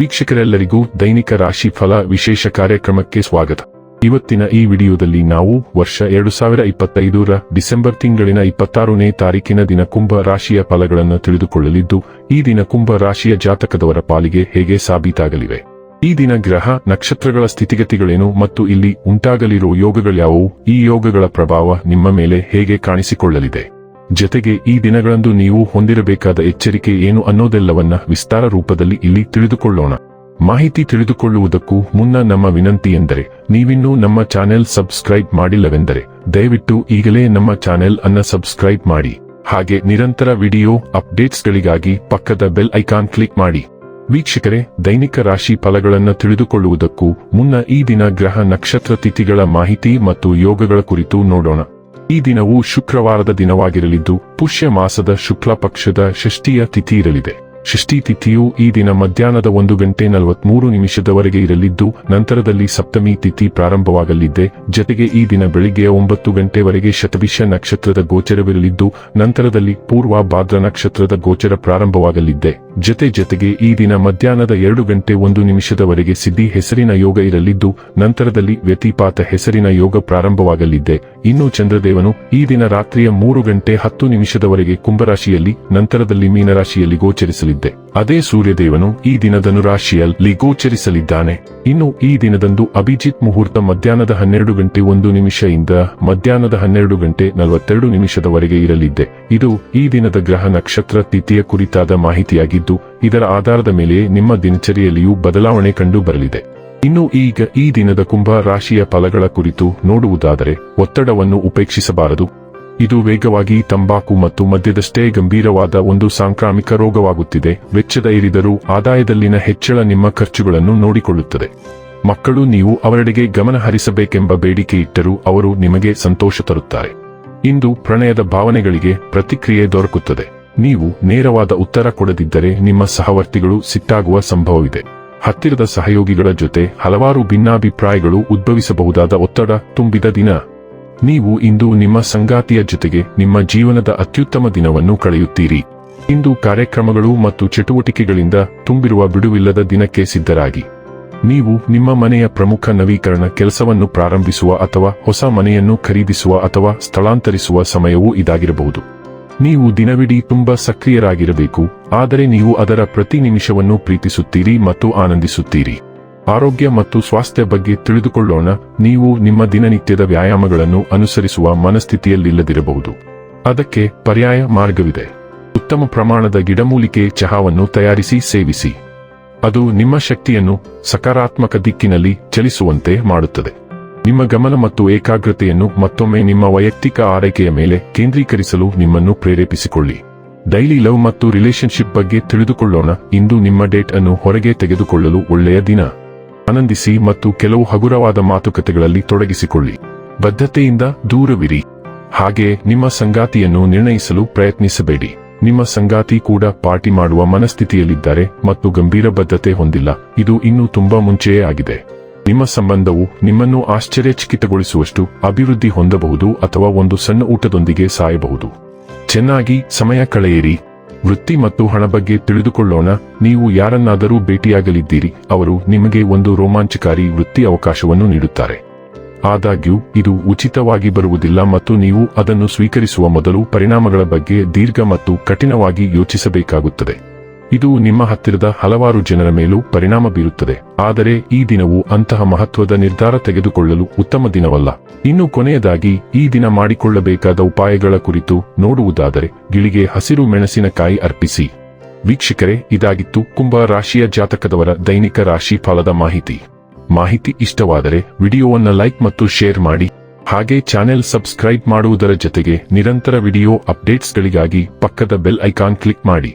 ವೀಕ್ಷಕರೆಲ್ಲರಿಗೂ ದೈನಿಕ ರಾಶಿ ಫಲ ವಿಶೇಷ ಕಾರ್ಯಕ್ರಮಕ್ಕೆ ಸ್ವಾಗತ. ಇವತ್ತಿನ ಈ ವಿಡಿಯೋದಲ್ಲಿ ನಾವು ವರ್ಷ 2025ರ ಡಿಸೆಂಬರ್ ತಿಂಗಳಿನ 26ನೇ ತಾರೀಕಿನ ದಿನ ಕುಂಭ ರಾಶಿಯ ಫಲಗಳನ್ನು ತಿಳಿದುಕೊಳ್ಳಲಿದ್ದು, ಈ ದಿನ ಕುಂಭ ರಾಶಿಯ ಜಾತಕದವರ ಪಾಲಿಗೆ ಹೇಗೆ ಸಾಬೀತಾಗಲಿವೆ, ಈ ದಿನ ಗ್ರಹ ನಕ್ಷತ್ರಗಳ ಸ್ಥಿತಿಗತಿಗಳೇನು ಮತ್ತು ಇಲ್ಲಿ ಉಂಟಾಗಲಿರುವ ಯೋಗಗಳ್ಯಾವುವು, ಈ ಯೋಗಗಳ ಪ್ರಭಾವ ನಿಮ್ಮ ಮೇಲೆ ಹೇಗೆ ಕಾಣಿಸಿಕೊಳ್ಳಲಿದೆ, ಜೊತೆಗೆ ಈ ದಿನಗಳಂದು ನೀವು ಹೊಂದಿರಬೇಕಾದ ಎಚ್ಚರಿಕೆ ಏನು ಅನ್ನೋದೆಲ್ಲವನ್ನ ವಿಸ್ತಾರ ರೂಪದಲ್ಲಿ ಇಲ್ಲಿ ತಿಳಿದುಕೊಳ್ಳೋಣ. ಮಾಹಿತಿ ತಿಳಿದುಕೊಳ್ಳುವುದಕ್ಕೂ ಮುನ್ನ ನಮ್ಮ ವಿನಂತಿ ಎಂದರೆ, ನೀವಿನ್ನೂ ನಮ್ಮ ಚಾನೆಲ್ ಸಬ್ಸ್ಕ್ರೈಬ್ ಮಾಡಿಲ್ಲವೆಂದರೆ ದಯವಿಟ್ಟು ಈಗಲೇ ನಮ್ಮ ಚಾನೆಲ್ ಅನ್ನ ಸಬ್ಸ್ಕ್ರೈಬ್ ಮಾಡಿ. ಹಾಗೆ ನಿರಂತರ ವಿಡಿಯೋ ಅಪ್ಡೇಟ್ಸ್ಗಳಿಗಾಗಿ ಪಕ್ಕದ ಬೆಲ್ ಐಕಾನ್ ಕ್ಲಿಕ್ ಮಾಡಿ. ವೀಕ್ಷಕರೇ, ದೈನಿಕ ರಾಶಿ ಫಲಗಳನ್ನು ತಿಳಿದುಕೊಳ್ಳುವುದಕ್ಕೂ ಮುನ್ನ ಈ ದಿನ ಗ್ರಹ ನಕ್ಷತ್ರ ತಿಥಿಗಳ ಮಾಹಿತಿ ಮತ್ತು ಯೋಗಗಳ ಕುರಿತು ನೋಡೋಣ. ಈ ದಿನವು ಶುಕ್ರವಾರದ ದಿನವಾಗಿರಲಿದ್ದು, ಪುಷ್ಯ ಮಾಸದ ಶುಕ್ಲ ಪಕ್ಷದ ಷಷ್ಠಿಯ ತಿಥಿ ಇರಲಿದೆ. ಷಷ್ಠಿ ತಿಥಿಯು ಈ ದಿನ ಮಧ್ಯಾಹ್ನದ 1:43 ಇರಲಿದ್ದು, ನಂತರದಲ್ಲಿ ಸಪ್ತಮಿ ತಿಥಿ ಪ್ರಾರಂಭವಾಗಲಿದೆ. ಜೊತೆಗೆ ಈ ದಿನ ಬೆಳಿಗ್ಗೆ 9 ಗಂಟೆವರೆಗೆ ಶತಭಿಷ ನಕ್ಷತ್ರದ ಗೋಚರವಿರಲಿದ್ದು, ನಂತರದಲ್ಲಿ ಪೂರ್ವ ಭಾದ್ರ ನಕ್ಷತ್ರದ ಗೋಚರ ಪ್ರಾರಂಭವಾಗಲಿದೆ. ಜೊತೆಗೆ ಈ ದಿನ ಮಧ್ಯಾಹ್ನದ 2:01 ಸಿದ್ಧಿ ಹೆಸರಿನ ಯೋಗ ಇರಲಿದ್ದು, ನಂತರದಲ್ಲಿ ವ್ಯತಿಪಾತ ಹೆಸರಿನ ಯೋಗ ಪ್ರಾರಂಭವಾಗಲಿದೆ. ಇನ್ನು ಚಂದ್ರದೇವನು ಈ ದಿನ ರಾತ್ರಿಯ 3:10 ಕುಂಭರಾಶಿಯಲ್ಲಿ, ನಂತರದಲ್ಲಿ ಮೀನರಾಶಿಯಲ್ಲಿ ಗೋಚರಿಸಲಿದೆ. ಅದೇ ಸೂರ್ಯದೇವನು ಈ ದಿನ ಧನುರಾಶಿಯಲ್ಲಿ ಗೋಚರಿಸಲಿದ್ದಾನೆ. ಇನ್ನು ಈ ದಿನದಂದು ಅಭಿಜಿತ್ ಮುಹೂರ್ತ ಮಧ್ಯಾಹ್ನದ 12:01 ಇಂದ ಮಧ್ಯಾಹ್ನದ 12:42 ಇರಲಿದೆ. ಇದು ಈ ದಿನದ ಗ್ರಹ ನಕ್ಷತ್ರ ತಿಥಿಯ ಕುರಿತಾದ ಮಾಹಿತಿಯಾಗಿದ್ದು, ಇದರ ಆಧಾರದ ಮೇಲೆ ನಿಮ್ಮ ದಿನಚರಿಯಲ್ಲಿಯೂ ಬದಲಾವಣೆ ಕಂಡು ಬರಲಿದೆ. ಇನ್ನು ಈಗ ಈ ದಿನದ ಕುಂಭ ರಾಶಿಯ ಫಲಗಳ ಕುರಿತು ನೋಡುವುದಾದರೆ, ಒತ್ತಡವನ್ನು ಉಪೇಕ್ಷಿಸಬಾರದು. ಇದು ವೇಗವಾಗಿ ತಂಬಾಕು ಮತ್ತು ಮದ್ಯದಷ್ಟೇ ಗಂಭೀರವಾದ ಒಂದು ಸಾಂಕ್ರಾಮಿಕ ರೋಗವಾಗುತ್ತಿದೆ. ವೆಚ್ಚದ ಏರಿದರೂ ಆದಾಯದಲ್ಲಿನ ಹೆಚ್ಚಳ ನಿಮ್ಮ ಖರ್ಚುಗಳನ್ನು ನೋಡಿಕೊಳ್ಳುತ್ತದೆ. ಮಕ್ಕಳು ನೀವು ಅವರೆಡೆಗೆ ಗಮನ ಹರಿಸಬೇಕೆಂಬ ಬೇಡಿಕೆ ಇಟ್ಟರೂ ಅವರು ನಿಮಗೆ ಸಂತೋಷ ತರುತ್ತಾರೆ. ಇಂದು ಪ್ರಣಯದ ಭಾವನೆಗಳಿಗೆ ಪ್ರತಿಕ್ರಿಯೆ ದೊರಕುತ್ತದೆ. ನೀವು ನೇರವಾದ ಉತ್ತರ ಕೊಡದಿದ್ದರೆ ನಿಮ್ಮ ಸಹವರ್ತಿಗಳು ಸಿಟ್ಟಾಗುವ ಸಂಭವವಿದೆ. ಹತ್ತಿರದ ಸಹಯೋಗಿಗಳ ಜೊತೆ ಹಲವಾರು ಭಿನ್ನಾಭಿಪ್ರಾಯಗಳು ಉದ್ಭವಿಸಬಹುದಾದ ಒತ್ತಡ ತುಂಬಿದ ದಿನ. ನೀವು ಇಂದು ನಿಮ್ಮ ಸಂಗಾತಿಯ ಜೊತೆಗೆ ನಿಮ್ಮ ಜೀವನದ ಅತ್ಯುತ್ತಮ ದಿನವನ್ನು ಕಳೆಯುತ್ತೀರಿ. ಇಂದು ಕಾರ್ಯಕ್ರಮಗಳು ಮತ್ತು ಚಟುವಟಿಕೆಗಳಿಂದ ತುಂಬಿರುವ ಬಿಡುವಿಲ್ಲದ ದಿನಕ್ಕೆ ಸಿದ್ಧರಾಗಿ. ನೀವು ನಿಮ್ಮ ಮನೆಯ ಪ್ರಮುಖ ನವೀಕರಣ ಕೆಲಸವನ್ನು ಪ್ರಾರಂಭಿಸುವ ಅಥವಾ ಹೊಸ ಮನೆಯನ್ನು ಖರೀದಿಸುವ ಅಥವಾ ಸ್ಥಳಾಂತರಿಸುವ ಸಮಯವೂ ಇದಾಗಿರಬಹುದು. ನೀವು ದಿನವಿಡೀ ತುಂಬಾ ಸಕ್ರಿಯರಾಗಿರಬೇಕು, ಆದರೆ ನೀವು ಅದರ ಪ್ರತಿ ನಿಮಿಷವನ್ನು ಪ್ರೀತಿಸುತ್ತೀರಿ ಮತ್ತು ಆನಂದಿಸುತ್ತೀರಿ. ಆರೋಗ್ಯ ಮತ್ತು ಸ್ವಾಸ್ಥ್ಯ ಬಗ್ಗೆ ತಿಳಿದುಕೊಳ್ಳೋಣ. ನೀವು ನಿಮ್ಮ ದಿನನಿತ್ಯದ ವ್ಯಾಯಾಮಗಳನ್ನು ಅನುಸರಿಸುವ ಮನಸ್ಥಿತಿಯಲ್ಲಿಲ್ಲದಿರಬಹುದು. ಅದಕ್ಕೆ ಪರ್ಯಾಯ ಮಾರ್ಗವಿದೆ. ಉತ್ತಮ ಪ್ರಮಾಣದ ಗಿಡಮೂಲಿಕೆ ಚಹಾವನ್ನು ತಯಾರಿಸಿ ಸೇವಿಸಿ. ಅದು ನಿಮ್ಮ ಶಕ್ತಿಯನ್ನು ಸಕಾರಾತ್ಮಕ ದಿಕ್ಕಿನಲ್ಲಿ ಚಲಿಸುವಂತೆ ಮಾಡುತ್ತದೆ. ನಿಮ್ಮ ಗಮನ ಮತ್ತು ಏಕಾಗ್ರತೆಯನ್ನು ಮತ್ತೊಮ್ಮೆ ನಿಮ್ಮ ವೈಯಕ್ತಿಕ ಆರೈಕೆಯ ಮೇಲೆ ಕೇಂದ್ರೀಕರಿಸಲು ನಿಮ್ಮನ್ನು ಪ್ರೇರೇಪಿಸಿಕೊಳ್ಳಿ. ಡೈಲಿ ಲವ್ ಮತ್ತು ರಿಲೇಶನ್ಶಿಪ್ ಬಗ್ಗೆ ತಿಳಿದುಕೊಳ್ಳೋಣ. ಇಂದು ನಿಮ್ಮ ಡೇಟ್ ಅನ್ನು ಹೊರಗೆ ತೆಗೆದುಕೊಳ್ಳಲು ಒಳ್ಳೆಯ ದಿನ. ಆನಂದಿಸಿ ಮತ್ತು ಕೆಲವು ಹಗುರವಾದ ಮಾತುಕತೆಗಳಲ್ಲಿ ತೊಡಗಿಸಿಕೊಳ್ಳಿ. ಬದ್ಧತೆಯಿಂದ ದೂರವಿರಿ. ಹಾಗೆ ನಿಮ್ಮ ಸಂಗಾತಿಯನ್ನು ನಿರ್ಣಯಿಸಲು ಪ್ರಯತ್ನಿಸಬೇಡಿ. ನಿಮ್ಮ ಸಂಗಾತಿ ಕೂಡ ಪಾರ್ಟಿ ಮಾಡುವ ಮನಸ್ಥಿತಿಯಲ್ಲಿದ್ದಾರೆ ಮತ್ತು ಗಂಭೀರ ಬದ್ಧತೆ ಹೊಂದಿಲ್ಲ. ಇದು ಇನ್ನೂ ತುಂಬಾ ಮುಂಚೆಯೇ ಆಗಿದೆ. ನಿಮ್ಮ ಸಂಬಂಧವು ನಿಮ್ಮನ್ನು ಆಶ್ಚರ್ಯಚಕಿತಗೊಳಿಸುವಷ್ಟು ಅಭಿವೃದ್ಧಿ ಹೊಂದಬಹುದು ಅಥವಾ ಒಂದು ಸಣ್ಣ ಊಟದೊಂದಿಗೆ ಸಾಯಬಹುದು. ಚೆನ್ನಾಗಿ ಸಮಯ ಕಳೆಯಿರಿ. ವೃತ್ತಿ ಮತ್ತು ಹಣ ಬಗ್ಗೆ ತಿಳಿದುಕೊಳ್ಳೋಣ. ನೀವು ಯಾರನ್ನಾದರೂ ಭೇಟಿಯಾಗಲಿದ್ದೀರಿ. ಅವರು ನಿಮಗೆ ಒಂದು ರೋಮಾಂಚಕಾರಿ ವೃತ್ತಿ ಅವಕಾಶವನ್ನು ನೀಡುತ್ತಾರೆ. ಆದಾಗ್ಯೂ ಇದು ಉಚಿತವಾಗಿ ಬರುವುದಿಲ್ಲ ಮತ್ತು ನೀವು ಅದನ್ನು ಸ್ವೀಕರಿಸುವ ಮೊದಲು ಪರಿಣಾಮಗಳ ಬಗ್ಗೆ ದೀರ್ಘ ಮತ್ತು ಕಠಿಣವಾಗಿ ಯೋಚಿಸಬೇಕಾಗುತ್ತದೆ. ಇದು ನಿಮ್ಮ ಹತ್ತಿರದ ಹಲವಾರು ಜನರ ಮೇಲೂ ಪರಿಣಾಮ ಬೀರುತ್ತದೆ. ಆದರೆ ಈ ದಿನವು ಅಂತಹ ಮಹತ್ವದ ನಿರ್ಧಾರ ತೆಗೆದುಕೊಳ್ಳಲು ಉತ್ತಮ ದಿನವಲ್ಲ. ಇನ್ನು ಕೊನೆಯದಾಗಿ ಈ ದಿನ ಮಾಡಿಕೊಳ್ಳಬೇಕಾದ ಉಪಾಯಗಳ ಕುರಿತು ನೋಡುವುದಾದರೆ, ಗಿಳಿಗೆ ಹಸಿರು ಮೆಣಸಿನಕಾಯಿ ಅರ್ಪಿಸಿ. ವೀಕ್ಷಕರೇ, ಇದಾಗಿತ್ತು ಕುಂಭ ರಾಶಿಯ ಜಾತಕದವರ ದೈನಿಕ ರಾಶಿ ಫಲದ ಮಾಹಿತಿ ಇಷ್ಟವಾದರೆ ವಿಡಿಯೋವನ್ನು ಲೈಕ್ ಮತ್ತು ಶೇರ್ ಮಾಡಿ. ಹಾಗೆ ಚಾನೆಲ್ ಸಬ್ಸ್ಕ್ರೈಬ್ ಮಾಡುವುದರ ಜೊತೆಗೆ ನಿರಂತರ ವಿಡಿಯೋ ಅಪ್ಡೇಟ್ಸ್ಗಳಿಗಾಗಿ ಪಕ್ಕದ ಬೆಲ್ ಐಕಾನ್ ಕ್ಲಿಕ್ ಮಾಡಿ.